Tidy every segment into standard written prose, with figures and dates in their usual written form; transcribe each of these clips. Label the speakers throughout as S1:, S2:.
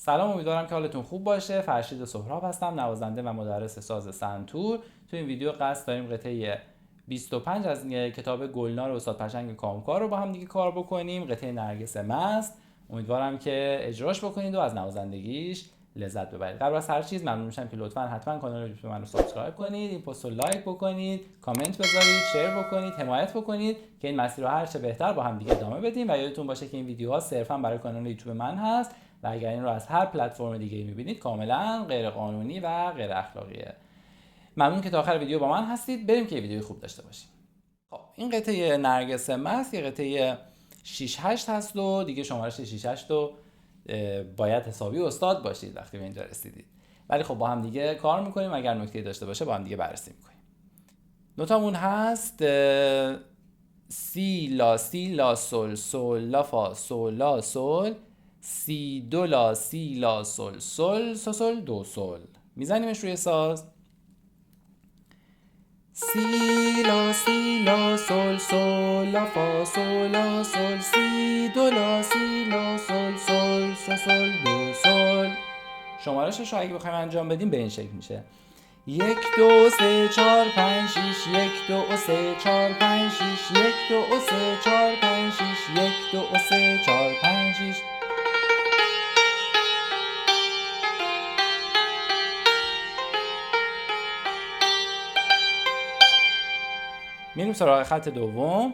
S1: سلام، امیدوارم که حالتون خوب باشه. فرشید سهراب هستم، نوازنده و مدرس ساز سنتور. تو این ویدیو قصد داریم قطعه 25 از کتاب گلنار استاد پشنگ کامکار رو با هم دیگه کار بکنیم، قطعه نرگس مست. امیدوارم که اجراش بکنید و از نوازندگیش لذت ببرید. قبل از هر چیز ممنون میشم که لطفاً حتما کانال یوتیوب من رو سابسکرایب کنید، این پست رو لایک بکنید، کامنت بذارید، شیر بکنید، حمایت بکنید که این مسیر رو هر چه بهتر با هم دیگه ادامه بدیم. و یادتون باشه که این ویدیوها صرفاً برای کانال یوتیوب من هست و اگر این رو از هر پلتفرم دیگه‌ای می‌بینید کاملا غیر قانونی و غیر اخلاقیه. ممنون که تا آخر ویدیو با من هستید. بریم که ویدیوی خوب داشته باشیم. خب این قطعه نرگس مست یه قطعه 6 8 هست و دیگه شمارش 6 8 رو باید حسابی استاد باشید وقتی به اینجا رسیدید. ولی خب با هم دیگه کار می‌کنیم، اگر نکته داشته باشه با هم دیگه بررسی می‌کنیم. نوتامون هست سی لا سی لا سل سل لا فا سل لا سل، سی دو لا سی لا سل سل سل سل دو سل. میزنیمش روی ساز. سی لا سل سل لا فا سل لا سل، سی دو لا سی لا سل سل سل سل دو سل. شمارشش رو اگه بخوایم انجام بدیم به این شکل میشه: 1 2 3 4 5 6 1 2 3 4 5 6 1 2 3 4 5 6 1 2 3 4 5 6. میریم سراغ خط دوم.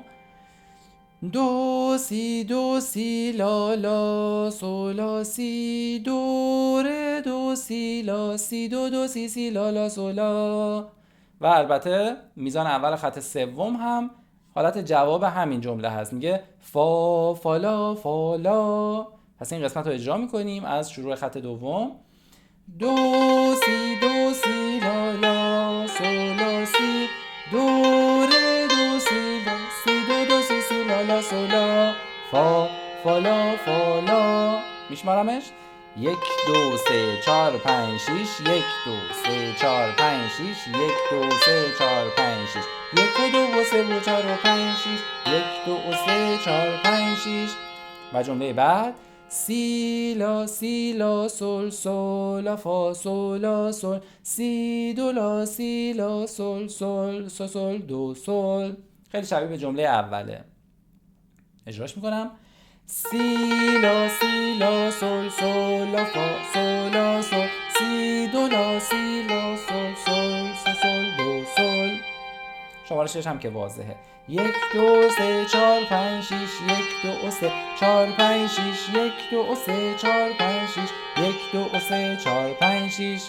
S1: دو سی لا لا سو لا سی دو ره دو سی لا سی دو دو سی لا لا سو لا. و البته میزان اول خط سوم هم حالت جواب همین جمله هست، میگه فا فالا فالا. پس این قسمت رو اجرا میکنیم از شروع خط دوم. دو سی لا لا سو لا سی دو ره دو سی لا سی دو دو سی لا لا سو لا فا فالا فالا. میشمارمش: 1 2 3 4 5 6 1 2 3 4 5 6 1 2 3 4 5 6 1 و 2 و 3 و 4 و 5 6 1 2 3 4 5 6. و جمله بعد: سی لا سل سل لا فا سل لا سل، سی دو لا سی لا سل سل سل سل دو سل. خیلی شبیه به جمله اوله. اجراش میکنم: سی لا سل سل لا فا سل لا سل، سی دو لا سی لا سل سل سل سل دو سل. شمارشش هم که واضحه: 1 2 3 4 5 6 1 2 3 4 5 6 1 2 3 4 5 6 1 2 3 4 5 6.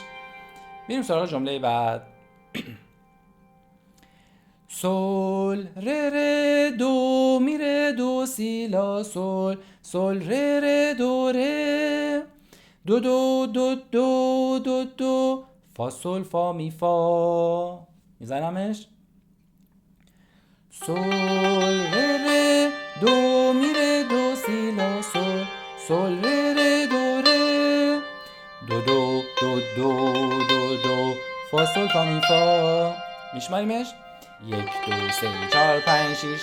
S1: میریم سراغ جمله بعد. سل ره ره دو می ره دو سی لا سل سل ره ره دو ره دو دو دو دو دو دو فا سل فا می فا. میزنمش: سل ره ره دو می ره دو سی لا سل سل ره ره دو ره دو دو دو دو دو دو فا سل فا می فا. میشماریمش: 1 2 3 4 5 6 1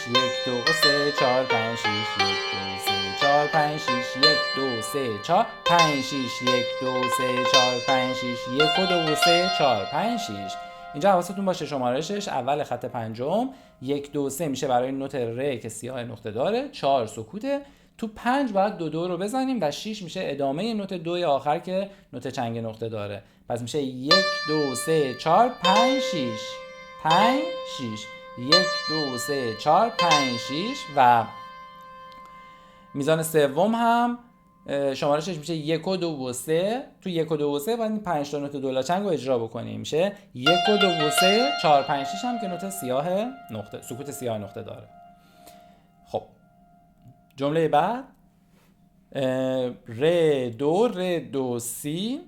S1: 2 3 4 5 6 1 2 3 4 5 6 1 2 3 4 5 6 1 2 3 4 5 6 1 و 2 و 3 4 5 6. اینجا حواستون باشه شمارشش اول خط پنجم 1 2 3 میشه برای نوت ر که سیاه نقطه داره، 4 سکوته، تو 5 باید دو دو رو بزنیم و 6 میشه ادامه نوت 2 آخر که نوت چنگ نقطه داره. پس میشه 1 2 3 4 5 6 5 6 1 2 3 4 5 6. و میزان سوم هم شمارشش میشه 1 و 2 و 3. تو 1 و 2 و 3 باید این 5 تا نوت دولا چنگ رو اجرا بکنیم. میشه 1 و 2 و 3 4 5 6 هم که نوت سیاه نقطه سکوت سیاه نقطه داره. خب جمله بعد: ر دو سی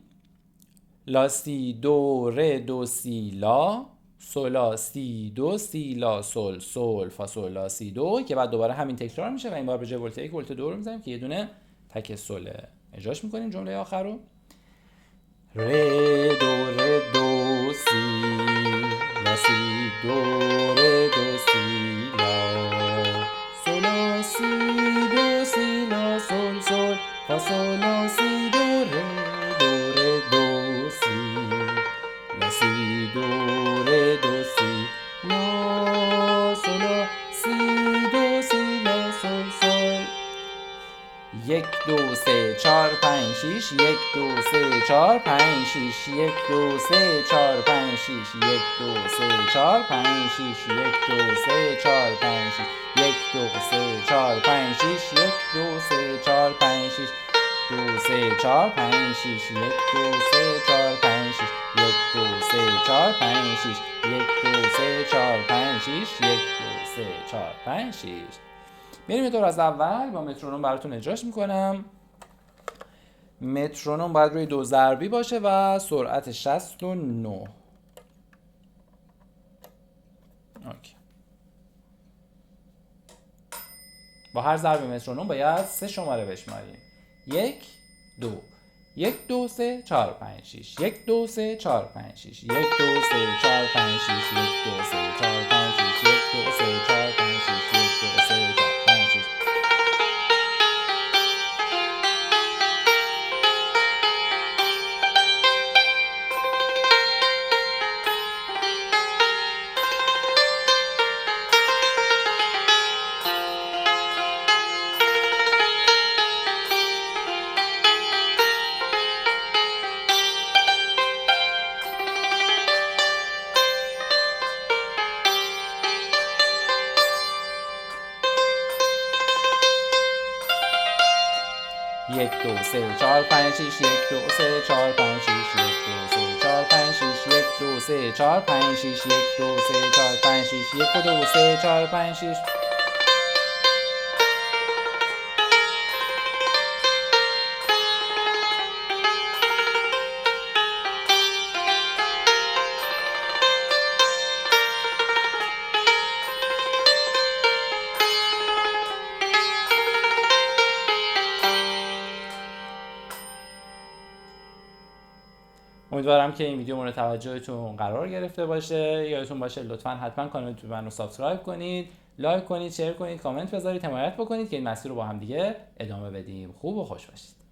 S1: لا سی دو ر دو سی لا سولا سی دو سی لا سل سل فا سل لا سی دو، که بعد دوباره همین تکرار میشه و این بار به جای ولت 1 ولت 2 رو میزنیم که یه دونه تک سله. اجراش میکنیم جمله آخر رو: ر دو سی لا سی دو ر دو سی لا سولا سی دو سی لا سل سل فا سل لا سی دو ر. 1 2 3 4 5 6 1 2 3 4 5 6 1 2 3 4 5 6 1 2 3 4 5 6 1 2 3 4 5 6 1 2 3 4 5 6 1 2 3 4 5 6 2 3 4 5 6 1 2 3 4 5 6 1 2 3 4 5 6 1 2 3 4 5 6 1 2 3 4 5 6. میریم دور از اول با مترونوم براتون اجراش میکنم. مترونوم باید روی 2 ضربی باشه و سرعت 69. اوکی. با هر ضرب مترونوم باید 3 شماره بشماریم. 1 2 1 2 3 4 5 6 1 2 3 4 5 6 1 2 3 4 5 6 1 2 3 4 5 6 1 2 3 4 5 6 1 2 3 4 5 6. یک دو سه چهار پنج شیش یک دو سه چهار پنج شیش یک دو سه چهار پنج شیش یک دو سه چهار پنج شیش یک دو سه چهار پنج شیش یک دو سه چهار پنج شیش. امیدوارم که این ویدیو مورد توجهتون قرار گرفته باشه. یادتون باشه لطفاً حتما کانال منو سابسکرایب کنید، لایک کنید، شیر کنید، کامنت بذارید، حمایت بکنید که این مسیر رو با هم دیگه ادامه بدیم. خوب و خوش باشید.